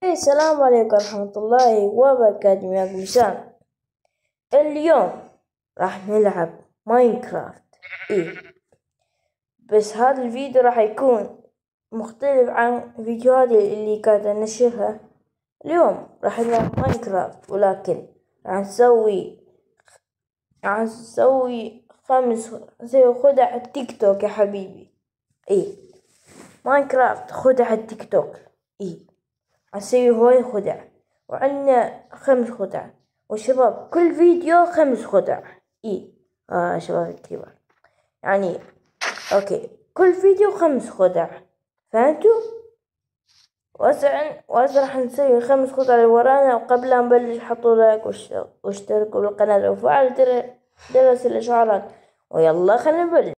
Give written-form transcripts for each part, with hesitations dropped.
السلام عليكم ورحمة الله وبركاته يا مسام. اليوم راح نلعب ماينكرافت. بس هذا الفيديو راح يكون مختلف عن فيديوهاتي اللي كانت انشرها. اليوم راح نلعب ماينكرافت، ولكن راح نسوي نسوي خدع التيك توك يا حبيبي. ماينكرافت خدع التيك توك. هنسوي هواي خدع، وعندنا 5 خدع، وشباب كل فيديو 5 خدع. شباب الكبار يعني اوكي، كل فيديو 5 خدع، فهمتوا؟ وهسه راح نسوي 5 خدع اللي ورانا. وقبل لا نبلش حطوا لايك واشتركوا بالقناة وفعلوا جرس الاشعارات، ويلا خلينا نبلش.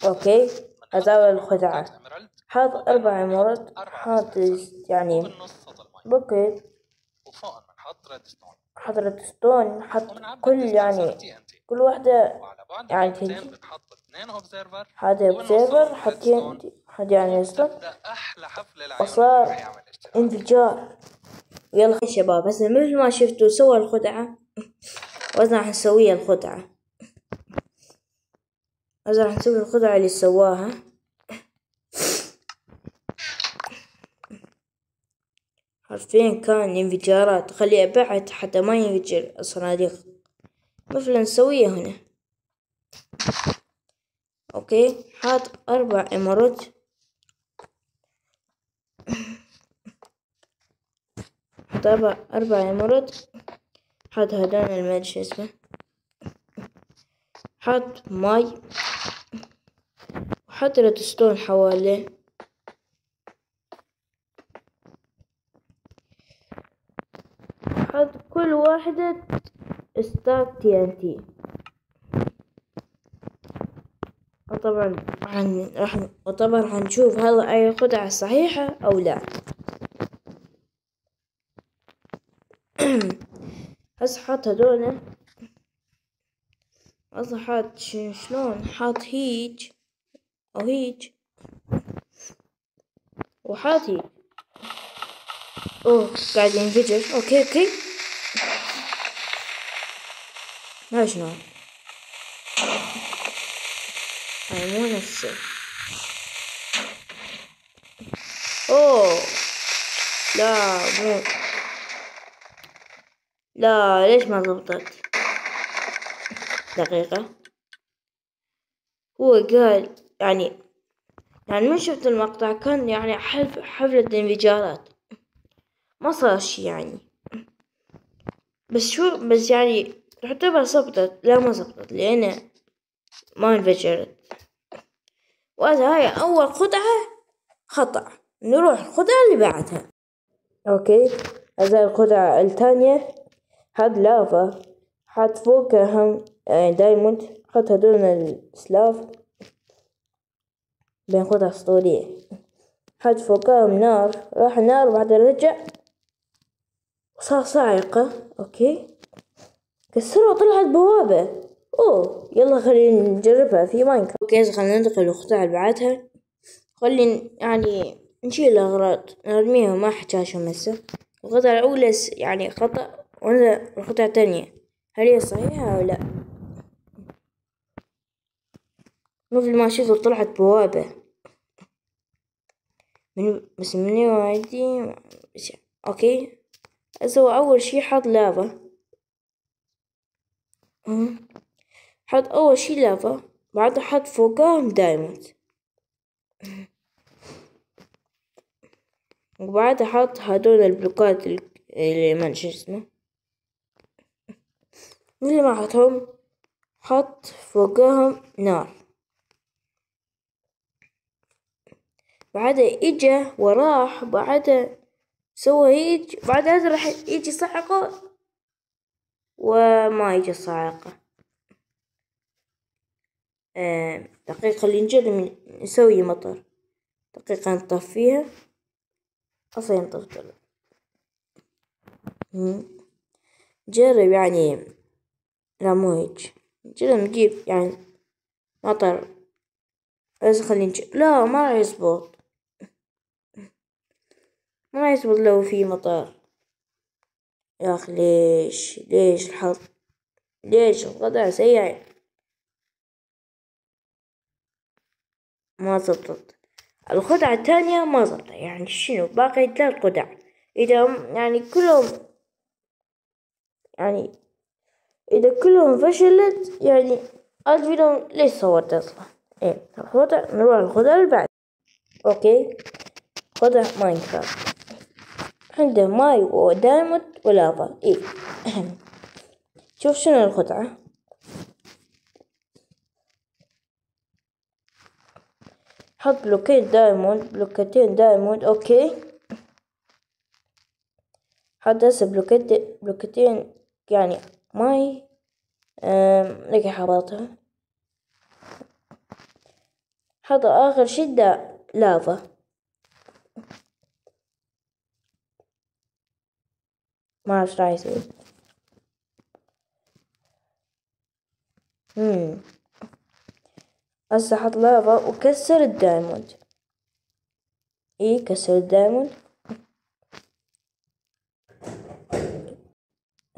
اوكي، هذا الخدعة. حاط 4 عمارات، حاط يعني بوكيت، حط ريدستون، حط كل واحدة يعني تنتي. حط اوبزيرفر، حط يعني ريدستون، وصار انفجار. يلا يا شباب، هسه مثل ما شفتوا سوى الخدعة، وهسه راح نسوي الخدعة. هسه راح نسوي الخدعة اللي سواها. حرفيا كان انفجارات، خليه ابعد حتى ما ينفجر الصناديق. مثلا نسويها هنا. اوكي، حاط 4 امارات، حط 4 امارات، حط هدول الماء شو اسمه، حط ماي، وحط ريدستون حواليه. حط كل واحدة ستاك TNT. وطبعا حنشوف هل أي خدعة صحيحة أو لا. هسه حط هدول. هسه حط شلون، حط هيج أو هيج، وحط هيج. قاعد ينفجر. اوكي ما شلون، هاي مو نفسه. لا مو، لا ليش ما ضبطت؟ دقيقة. هو قال يعني من شفت المقطع كان يعني حفلة انفجارات، ما صار شي يعني. بس يعني تعتبر زبطت. لا ما زبطت لأن ما انفجرت. هاي أول خدعة خطأ. نروح الخدعة اللي بعدها. اوكي، هذا الخدعة الثانية. حط لافا، حط فوقها هم دايموند، حط هدول السلاف بين خدعة أسطورية. حط فوقهم نار، راح النار وبعدها رجع وصار صاعقة. اوكي، كسروا طلعت بوابة. يلا خلينا نجربها في ماينكرافت. اوكي، خلينا ننتقل للخدعة اللي بعدها. خلينا يعني نشيل الأغراض نرميها، ما حجاشهم هسه. الخدعة الأولى يعني خطأ، والخدعة الثانية هل هي صحيحة أو لا؟ مثل ما شفتوا طلعت بوابة بس مني وعندي. اوكي، هسه أول شي حط لافا. حط أول شي لافا، بعدها حط فوقهم دايموند، وبعدها حط هدول البلوكات اللي ما شو اسمه، مثل ما حطهم حط فوقهم نار. بعدها اجا وراح، بعدها سوى هيج، بعدها راح يجي صعقة وما يجي صاعقة. دقيقة خلينا نجرب نسوي مطر. دقيقة نطفيها. أصلا نطفي. جرب يعني، لا مو هيج. جرب نجيب يعني مطر. بس خلينا لا ما راح يزبط. ما يزبط لو في مطار. يا أخي ليش الحظ، ليش الخدعة سيئة، ما زبطت. الخدعة الثانية ما زبطت، يعني شنو باقي 3 خدع. إذا يعني كلهم، يعني إذا كلهم فشلت يعني الفيديو ليش صورت أصلا. إيه الخدع، نروح الخدع اللي بعد. أوكي، خدع ماينكرافت عنده ماي ودايموند ولافا. إيه شوف شنو الخدعة. حط بلوكتين دايموند. أوكي، حط هسه بلوكتين يعني ماي. لقي حاططها. حط آخر شدة لافا. ما أعرف راح يصير. هسه حط لافا وكسر الدايموند. إيه كسر الدايموند.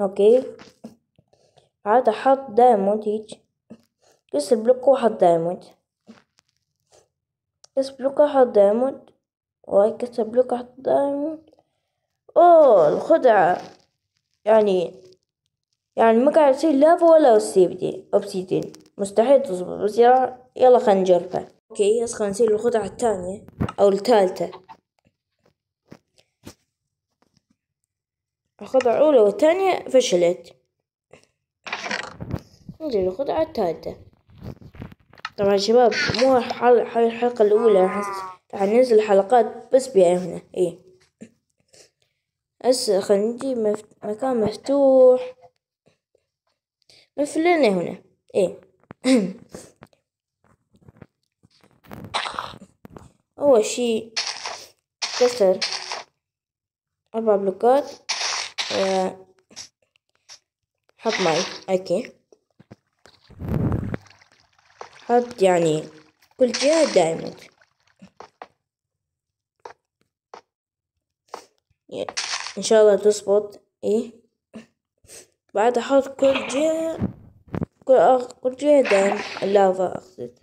أوكي، عاد حط دايموند هيج. كسر بلوك وحط دايموند. كسر بلوك وحط دايموند. وهاي كسر بلوك وحط دايموند. أوه الخدعة، يعني ما قاعد يصير لافا ولا أوبسيدين. مستحيل تزبط. بس يلا خلينا نجربها. اوكي هسه خلينا نصير الخدعة الثانية او الثالثة. الخدعة الأولى والثانية فشلت. نجي للخدعة الثالثة. طبعا شباب مو الحلقة الأولى، راح ننزل حلقات بس بها هنا. ايه هسه خلينا نجيب مكان مفتوح مثلنا هنا. ايه أول شي كسر 4 بلوكات. حط ماي. اوكي، حط يعني كل جهة دايموند. ان شاء الله تزبط. ايه بعد احط كل جهة كل جهة دايم اللافا اقصد.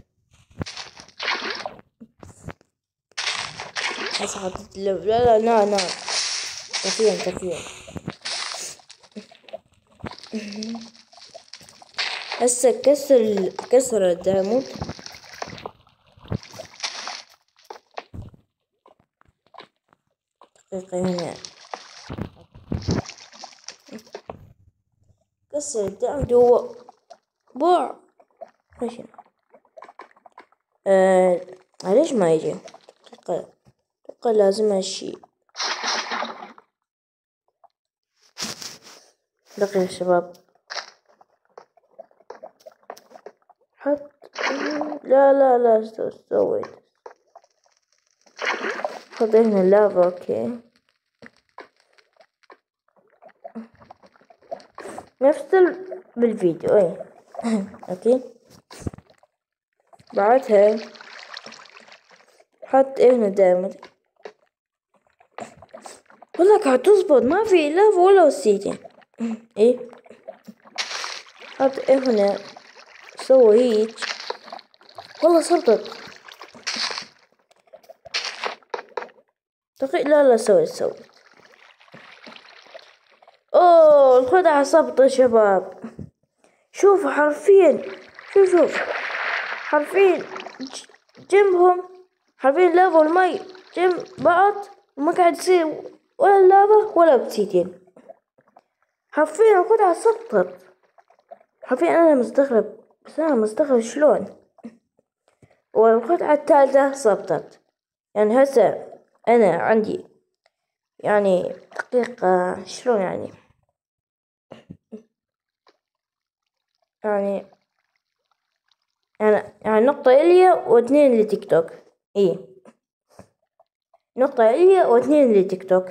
هسه حطيت لا نار طفيهم. هسه كسر الدايموند. دقيقة هنا. كسر الدايموند هو بوع. ماشي. ليش ما يجي؟ دقيقة لازم هالشي. دقيقة يا شباب. حط. لا سويت. حط هنا اللافا. اوكي نفس بالفيديو. ايه اوكي بعدها حط هنا دايموند. والله قاعد تزبط، ما في لافا ولا وسيتين. ايه حط هنا سوي هيك. والله صبت دقيقة. لا سوي. اوه الخدعة صبت يا شباب. شوفوا حرفيا. شوف حرفيا جنبهم. حرفيا لافا والمي جنب بعض وما قاعد يصير ولا لافا ولا بسيتين. حرفيا الخدعة سقطت. حرفيا أنا مستغرب. بس أنا مستغرب شلون. والخدعة الثالثة سقطت. يعني هسه أنا عندي يعني دقيقة شلون يعني يعني نقطة إليا واثنين لتيك توك. إيه نقطة إليا واثنين لتيك توك.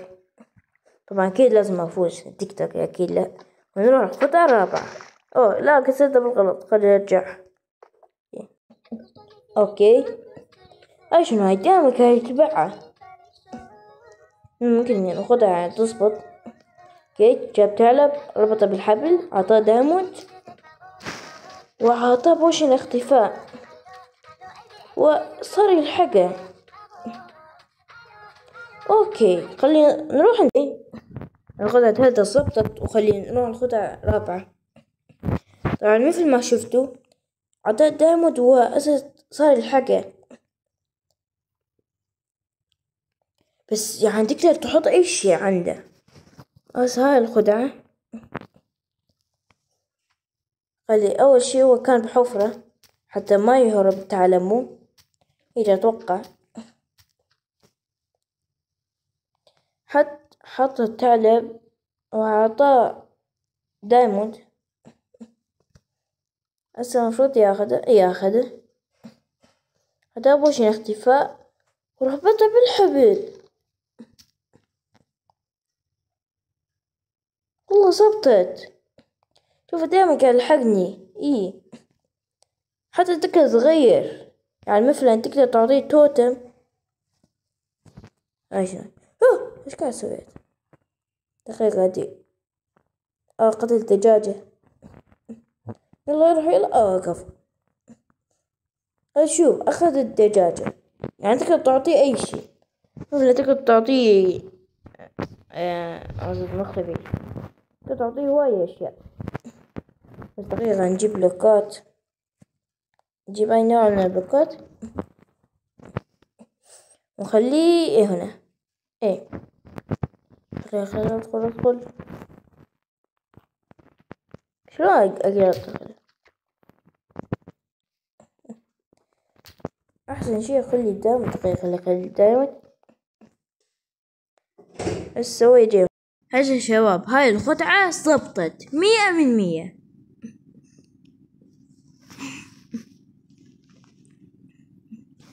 طبعا أكيد لازم أفوز تيك توك أكيد. لا ونروح الخطوة الرابعة. أوه لا كسرتها بالغلط. خليني أرجع. أوكي شنو هاي دامك هاي تبعها. ممكن ناخدها تظبط. اوكي، جاب ثعلب ربطه بالحبل، عطاه دايموند وعطاه بوشن اختفاء وصار يلحقه. اوكي خلينا نروح ناخدها هذا ظبطت، وخلينا نروح ناخدها رابعة. طبعا مثل ما شفتوا عطاه دايموند وأساس صار يلحقه، بس يعني تقدر تحط أي شي عنده. بس هاي الخدعة، خلي أول شي هو كان بحفرة حتى ما يهرب تعلمه، يجي أتوقع حط الثعلب وعطاه دايموند. هسه المفروض ياخده هذا بوشن اختفاء وربطه بالحبل. والله زبطت، شوف دايما قاعد يلحقني. حتى تقدر تغير، يعني مثلا تقدر تعطيه توتم. عشان ايش قاعد سويت؟ دقيقة دي قتلت دجاجة. يلا يروح يلا وقف. شوف أخذ الدجاجة، يعني تقدر تعطيه أي شي، مثلا تقدر تعطيه مختفي، تقدر تعطيه هواية أشياء. بس دقيقة نجيب بلوكات، نجيب أي نوع من البلوكات ونخليه هنا. خلينا ندخل. شلون أقدر أدخل؟ أحسن شي أخلي دايما. دقيقة خلي دايما أسوي جيم. هجا يا شباب، هاي الخدعة ضبطت 100%.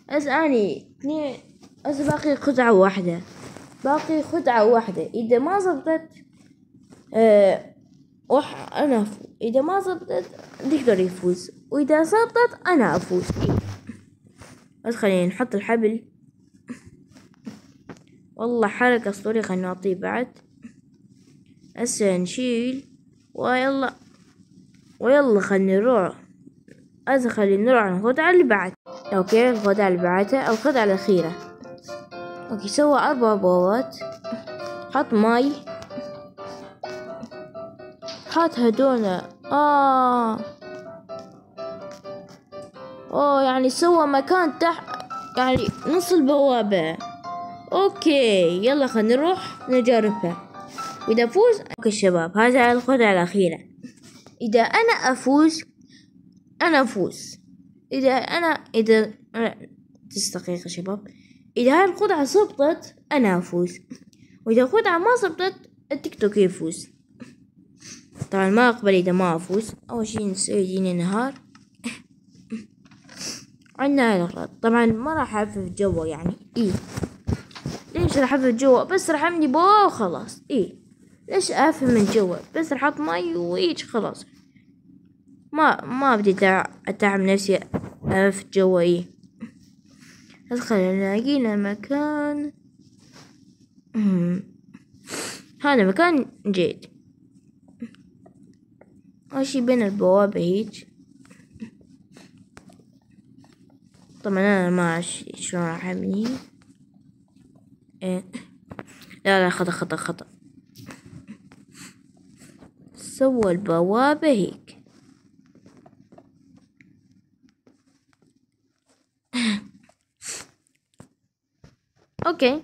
بس أني باقي خدعة واحدة. إذا ما ضبطت أنا إذا ما ضبطت تقدر يفوز، وإذا ضبطت أنا أفوز. بس خلينا نحط الحبل. والله حركة أسطورية، خلينا نعطيه بعد. هسه نشيل ويلا خلينا نروح. خلينا نروح على الخدعة اللي بعد. اوكي، الخدعة اللي بعدها الخدعة الأخيرة. اوكي، سوى 4 بوابات، حط ماي، حط هدونا. يعني سوى مكان تحت، يعني نص البوابة. اوكي يلا خلينا نروح نجربها واذا فوز. اوكي شباب، هذه الخدعة الأخيرة. اذا انا افوز انا افوز. اذا دقيقة شباب، اذا هاي الخدعة زبطت انا افوز، واذا الخدعة ما زبطت التيك توك يفوز. طبعا ما اقبل اذا ما افوز. اول شي نسوي دينا نهار. عندنا هاي الاغراض. طبعا ما راح احفف جوا، يعني ليش راح احفف جوا؟ بس راح امني بو خلاص. ليش احفف من جوا؟ بس راح احط مي ويج خلاص. ما بدي اتعب نفسي احفف جوا. بس خلينا لقينا مكان. هذا مكان جيد. اول شي بين البوابة هيج. طبعا انا ما اعرف شلون راح ابني. لا خطأ. سوى البوابة هيك. اوكي،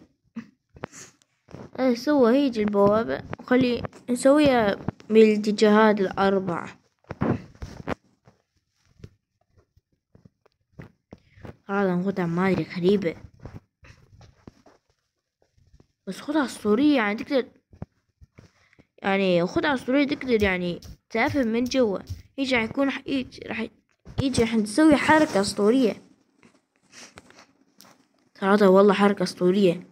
سوى هيج البوابة، خلي نسويها بالاتجاهات ال4. هذا نخدها ما ادري غريبة، بس خدها اسطورية. يعني تقدر، يعني خدها اسطورية تقدر يعني تقفل من جوا. يجي يكون راح نسوي حركة اسطورية. صراحة والله حركة اسطورية.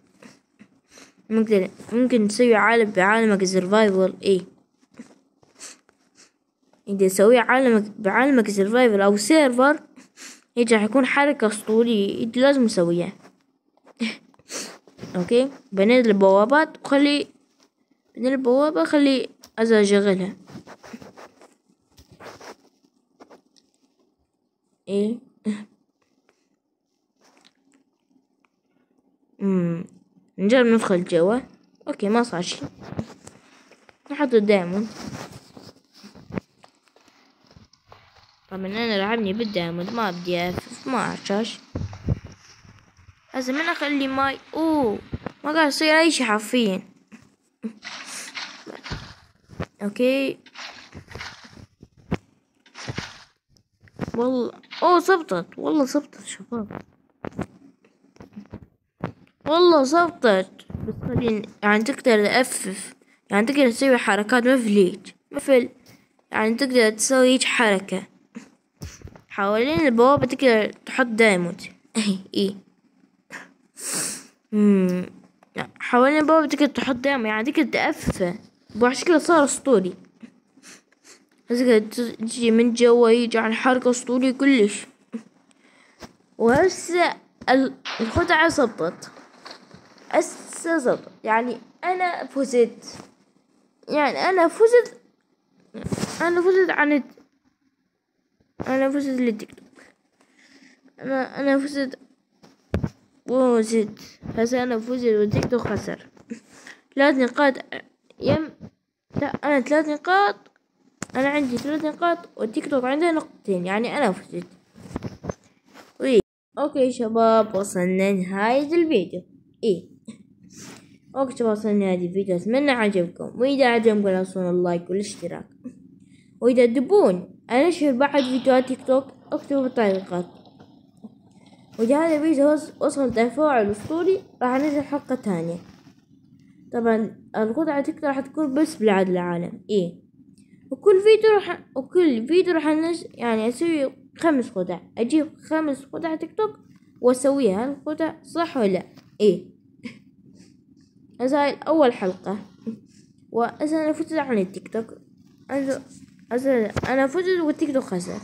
ممكن نسوي عالم بعالمك سرفايفل. إذا نسوي بعالمك سرفايفل أو سيرفر، يجي حيكون حركة اسطورية. انت لازم نسويها. اوكي بنزل البوابات وخلي من البوابة خلي اشغلها. ايه نجرب ندخل جوا. اوكي ما صار شي، نحط الدايموند. طبعا انا لعبني بالدايموند ما بدي ما اعرفش. هسه من اخلي ماي ما قاعد يصير اي شي حرفيا. اوكي والله زبطت، والله زبطت شباب، والله زبطت. بس خليني يعني تقدر تأفف، يعني تقدر تسوي حركات مثل يعني تقدر تسوي هيج حركة حوالين البوابة، تقدر تحط دايموند. ايه حوالين البوابة تقدر تحط دايموند، يعني تقدر تأففه وعشان صار اسطوري. تقدر تجي من جوا يجي على حركة اسطورية كلش. وهسه الخدعة زبطت، هسه زبطت. يعني انا فزت، يعني انا فزت عن انا فزت للتيك توك. انا فزت هسه انا فزت والتيك توك خسر 3 نقاط. لا انا 3 نقاط، انا عندي 3 نقاط والتيك توك عنده نقطتين، يعني انا فزت. اوكي شباب وصلنا لنهاية الفيديو. اوكي شباب وصلنا لنهاية الفيديو، اتمنى عجبكم، واذا عجبكم لا تنسون اللايك والاشتراك. واذا تبون انشر بعد فيديوهات تيك توك اكتبوا في التعليقات. واذا هذا الفيديو وصل تفاعل اسطوري راح انزل حلقة تانية. طبعا القطعة تيك توك راح تكون بس بالعالم العالم. وكل فيديو راح يعني اسوي 5 قطع، اجيب 5 قطع تيك توك واسويها القطع صح ولا هذا هاي اول حلقة. انا فزت عن التيك توك، انا فزت والتيك توك خسر.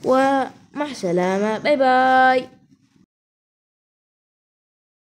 ومع السلامة، باي باي.